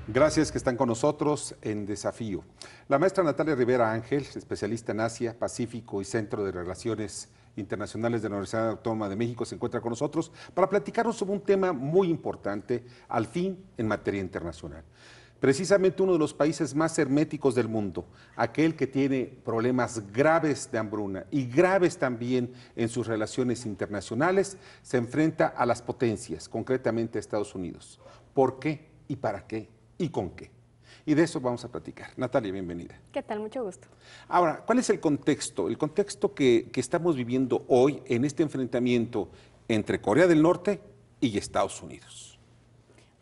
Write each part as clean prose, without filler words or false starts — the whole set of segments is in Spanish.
Gracias que están con nosotros en Desafío. La maestra Natalia Rivera Ángel, especialista en Asia, Pacífico y Centro de Relaciones Internacionales de la Universidad Autónoma de México, se encuentra con nosotros para platicarnos sobre un tema muy importante, al fin, en materia internacional. Precisamente uno de los países más herméticos del mundo, aquel que tiene problemas graves de hambruna y graves también en sus relaciones internacionales, se enfrenta a las potencias, concretamente a Estados Unidos. ¿Por qué y para qué? ¿Y con qué? Y de eso vamos a platicar. Natalia, bienvenida. ¿Qué tal? Mucho gusto. Ahora, ¿cuál es el contexto? El contexto que estamos viviendo hoy en este enfrentamiento entre Corea del Norte y Estados Unidos.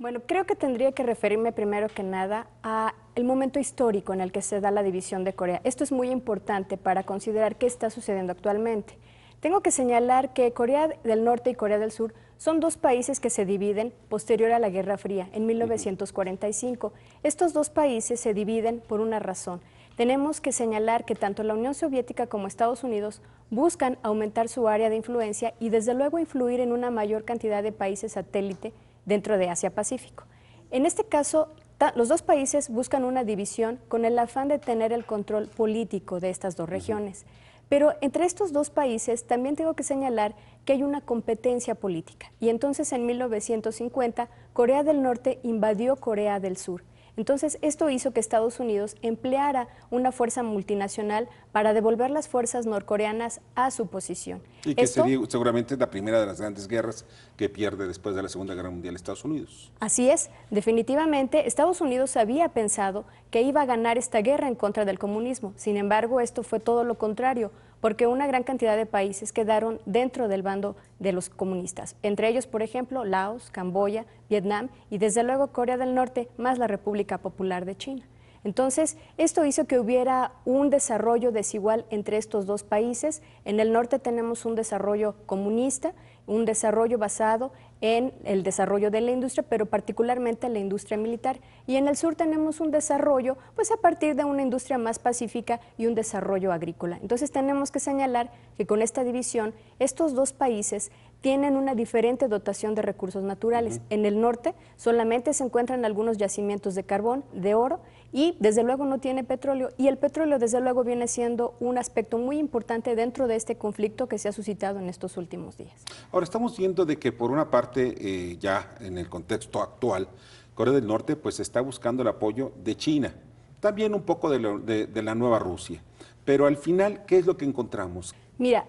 Bueno, creo que tendría que referirme primero que nada a el momento histórico en el que se da la división de Corea. Esto es muy importante para considerar qué está sucediendo actualmente. Tengo que señalar que Corea del Norte y Corea del Sur son dos países que se dividen posterior a la Guerra Fría, en 1945. Estos dos países se dividen por una razón. Tenemos que señalar que tanto la Unión Soviética como Estados Unidos buscan aumentar su área de influencia y desde luego influir en una mayor cantidad de países satélite dentro de Asia-Pacífico. En este caso, los dos países buscan una división con el afán de tener el control político de estas dos regiones. Pero entre estos dos países también tengo que señalar que hay una competencia política. Y entonces en 1950 Corea del Norte invadió Corea del Sur. Entonces esto hizo que Estados Unidos empleara una fuerza multinacional para devolver las fuerzas norcoreanas a su posición. Y que sería seguramente la primera de las grandes guerras que pierde después de la Segunda Guerra Mundial Estados Unidos. Así es, definitivamente Estados Unidos había pensado que iba a ganar esta guerra en contra del comunismo. Sin embargo, esto fue todo lo contrario, porque una gran cantidad de países quedaron dentro del bando de los comunistas. Entre ellos, por ejemplo, Laos, Camboya, Vietnam y desde luego Corea del Norte, más la República Popular de China. Entonces, esto hizo que hubiera un desarrollo desigual entre estos dos países. En el norte tenemos un desarrollo comunista, un desarrollo basado en el desarrollo de la industria, pero particularmente la industria militar. Y en el sur tenemos un desarrollo, pues a partir de una industria más pacífica y un desarrollo agrícola. Entonces tenemos que señalar que con esta división, estos dos países tienen una diferente dotación de recursos naturales. En el norte solamente se encuentran algunos yacimientos de carbón, de oro, y desde luego no tiene petróleo. Y el petróleo desde luego viene siendo un aspecto muy importante dentro de este conflicto que se ha suscitado en estos últimos días. Ahora estamos viendo de que por una parte, ya en el contexto actual, Corea del Norte pues está buscando el apoyo de China, también un poco de la nueva Rusia. Pero al final, ¿qué es lo que encontramos? Mira,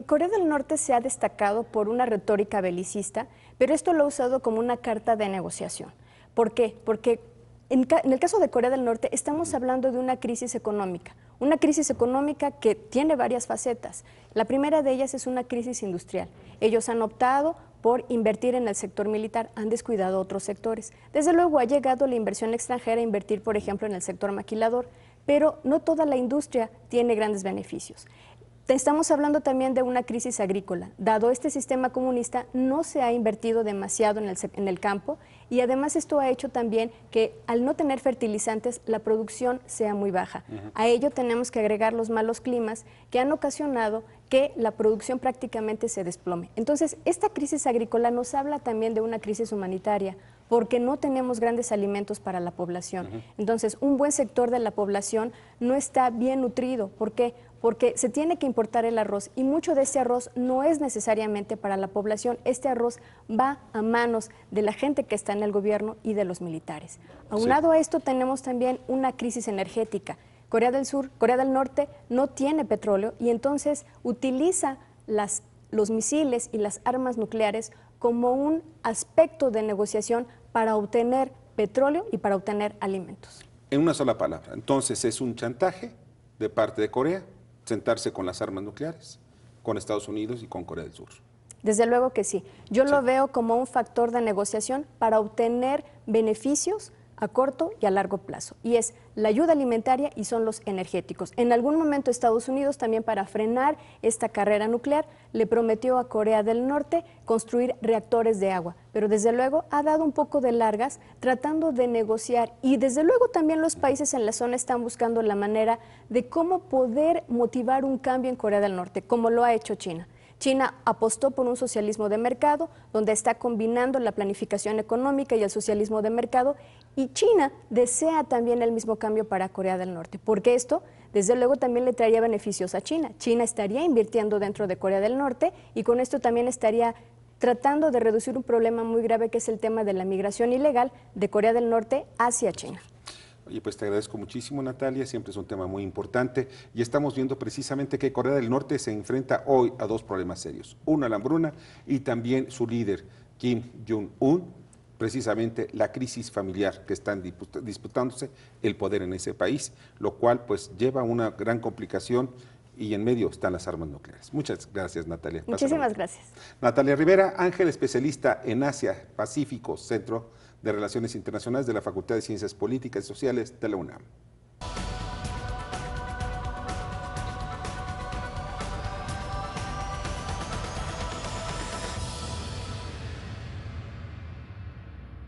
Corea del Norte se ha destacado por una retórica belicista, pero esto lo ha usado como una carta de negociación. ¿Por qué? Porque en el caso de Corea del Norte estamos hablando de una crisis económica que tiene varias facetas. La primera de ellas es una crisis industrial. Ellos han optado por invertir en el sector militar, han descuidado otros sectores. Desde luego ha llegado la inversión extranjera a invertir, por ejemplo, en el sector maquilador, pero no toda la industria tiene grandes beneficios. Estamos hablando también de una crisis agrícola. Dado este sistema comunista, no se ha invertido demasiado en el campo y además esto ha hecho también que al no tener fertilizantes la producción sea muy baja. A ello tenemos que agregar los malos climas que han ocasionado que la producción prácticamente se desplome. Entonces, esta crisis agrícola nos habla también de una crisis humanitaria, porque no tenemos grandes alimentos para la población. Entonces, un buen sector de la población no está bien nutrido. ¿Por qué? Porque se tiene que importar el arroz y mucho de ese arroz no es necesariamente para la población. Este arroz va a manos de la gente que está en el gobierno y de los militares. Aunado a esto tenemos también una crisis energética. Corea del Norte no tiene petróleo y entonces utiliza los misiles y las armas nucleares como un aspecto de negociación para obtener petróleo y para obtener alimentos. En una sola palabra, entonces es un chantaje de parte de Corea sentarse con las armas nucleares, con Estados Unidos y con Corea del Sur. Desde luego que sí. Yo lo veo como un factor de negociación para obtener beneficios a corto y a largo plazo, y es la ayuda alimentaria y son los energéticos. En algún momento Estados Unidos también para frenar esta carrera nuclear le prometió a Corea del Norte construir reactores de agua, pero desde luego ha dado un poco de largas tratando de negociar y desde luego también los países en la zona están buscando la manera de cómo poder motivar un cambio en Corea del Norte, como lo ha hecho China. China apostó por un socialismo de mercado, donde está combinando la planificación económica y el socialismo de mercado, Y China desea también el mismo cambio para Corea del Norte, porque esto, desde luego, también le traería beneficios a China. China estaría invirtiendo dentro de Corea del Norte y con esto también estaría tratando de reducir un problema muy grave que es el tema de la migración ilegal de Corea del Norte hacia China. Oye, pues te agradezco muchísimo, Natalia, siempre es un tema muy importante y estamos viendo precisamente que Corea del Norte se enfrenta hoy a dos problemas serios, una, la hambruna y también su líder, Kim Jong-un, precisamente la crisis familiar que están disputándose el poder en ese país, lo cual pues lleva a una gran complicación y en medio están las armas nucleares. Muchas gracias, Natalia. Muchísimas gracias. Natalia Rivera, Ángel, especialista en Asia Pacífico, Centro de Relaciones Internacionales de la Facultad de Ciencias Políticas y Sociales de la UNAM.